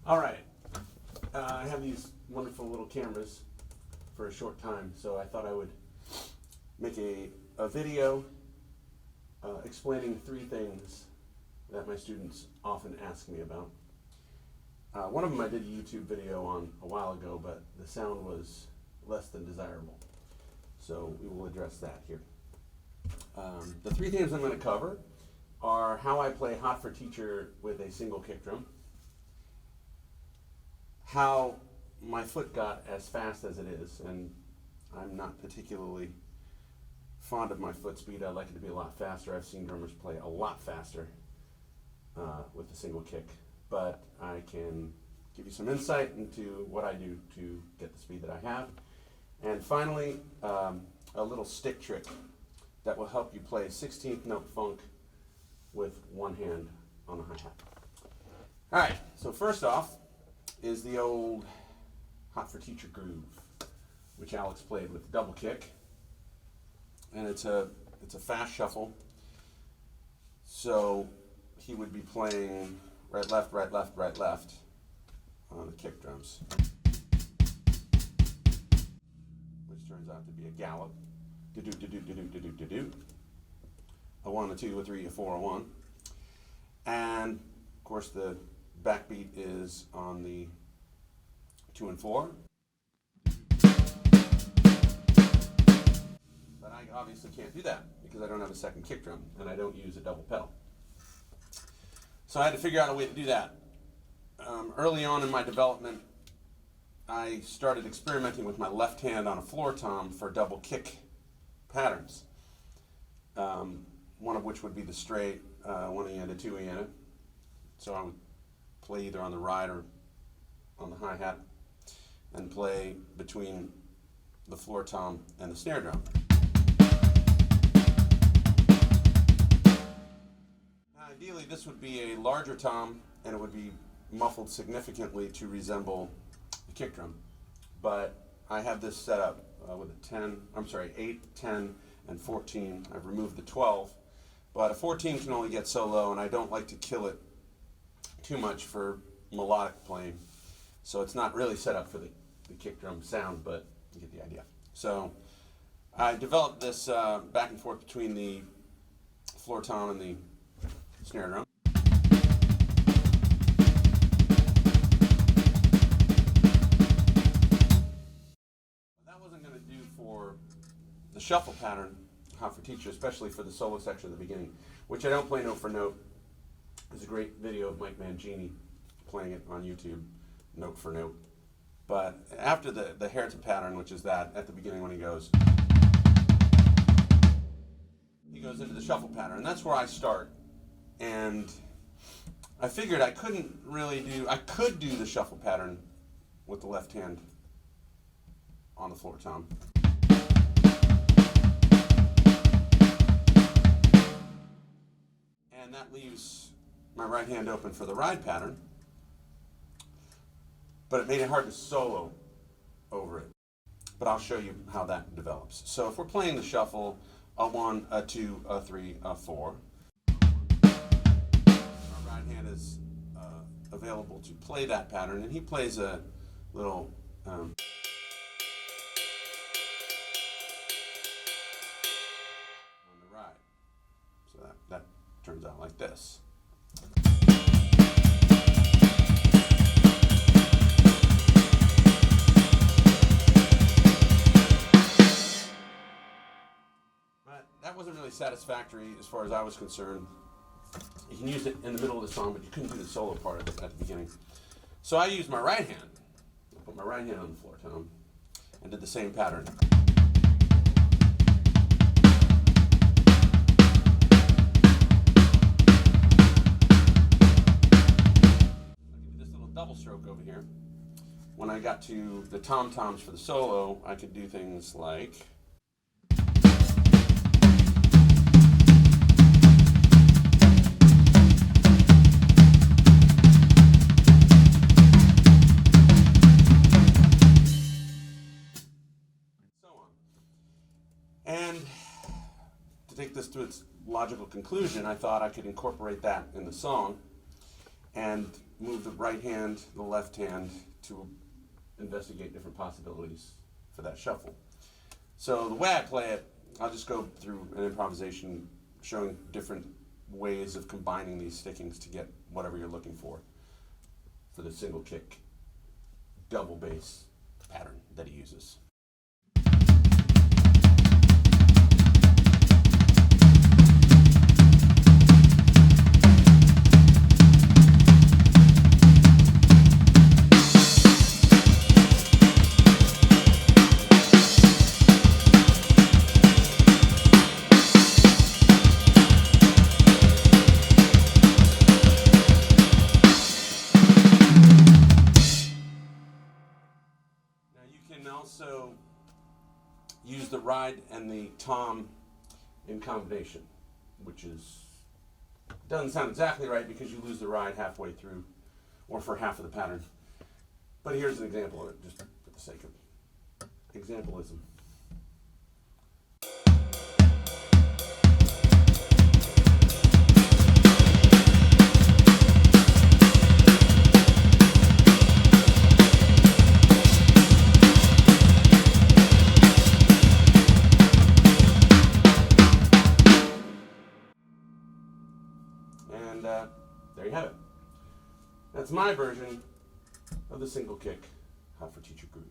All right, I have these wonderful little cameras for a short time, so I thought I would make a video explaining three things that my students often ask me about. One of them I did a YouTube video on a while ago, but the sound was less than desirable, so we will address that here. The three things I'm going to cover are how I play Hot for Teacher with a single kick drum, how my foot got as fast as it is, and I'm not particularly fond of my foot speed. I'd like it to be a lot faster. I've seen drummers play a lot faster with a single kick, but I can give you some insight into what I do to get the speed that I have. And finally, a little stick trick that will help you play 16th note funk with one hand on the hi-hat. All right, so first off is the old Hot for Teacher groove, which Alex played with double kick. And it's a fast shuffle. So he would be playing right, left, right, left, right, left on the kick drums, which turns out to be a gallop. Do-do, do-do, do-do, do-do, do-do. A 1, a 2, a 3, a 4, a 1. And of course the backbeat is on the 2 and 4. But I obviously can't do that because I don't have a second kick drum and I don't use a double pedal. So I had to figure out a way to do that. Early on in my development, I started experimenting with my left hand on a floor tom for double kick patterns. One of which would be the straight 1-iana, 2-iana. So I would play either on the ride or on the hi-hat and play between the floor tom and the snare drum. Ideally, this would be a larger tom and it would be muffled significantly to resemble the kick drum. But I have this set up with a 8, 10, and 14. I've removed the 12, but a 14 can only get so low and I don't like to kill it too much for melodic playing. So it's not really set up for the kick drum sound, but you get the idea. So I developed this back and forth between the floor tom and the snare drum. That wasn't going to do for the shuffle pattern, Hot for Teacher, especially for the solo section at the beginning, which I don't play note for note. There's a great video of Mike Mangini playing it on YouTube, note for note. But after the Herta pattern, which is that at the beginning when he goes into the shuffle pattern, and that's where I start. And I figured I could do the shuffle pattern with the left hand on the floor tom. And that leaves my right hand open for the ride pattern, but it made it hard to solo over it. But I'll show you how that develops. So if we're playing the shuffle, a 1, a 2, a 3, a 4. Our right hand is available to play that pattern, and he plays a little on the ride. So that turns out like this. But that wasn't really satisfactory as far as I was concerned. You can use it in the middle of the song, but you couldn't do the solo part of it at the beginning. So I used my right hand. I put my right hand on the floor tom and did the same pattern. Double stroke over here. When I got to the tom-toms for the solo, I could do things like so on. And to take this to its logical conclusion, I thought I could incorporate that in the song. And move the right hand, the left hand to investigate different possibilities for that shuffle. So the way I play it, I'll just go through an improvisation showing different ways of combining these stickings to get whatever you're looking for the single kick double bass pattern that he uses. You can also use the ride and the tom in combination, which doesn't sound exactly right because you lose the ride halfway through or for half of the pattern. But here's an example of it, just for the sake of exampleism. And there you have it. That's my version of the single kick, Hot for Teacher groove.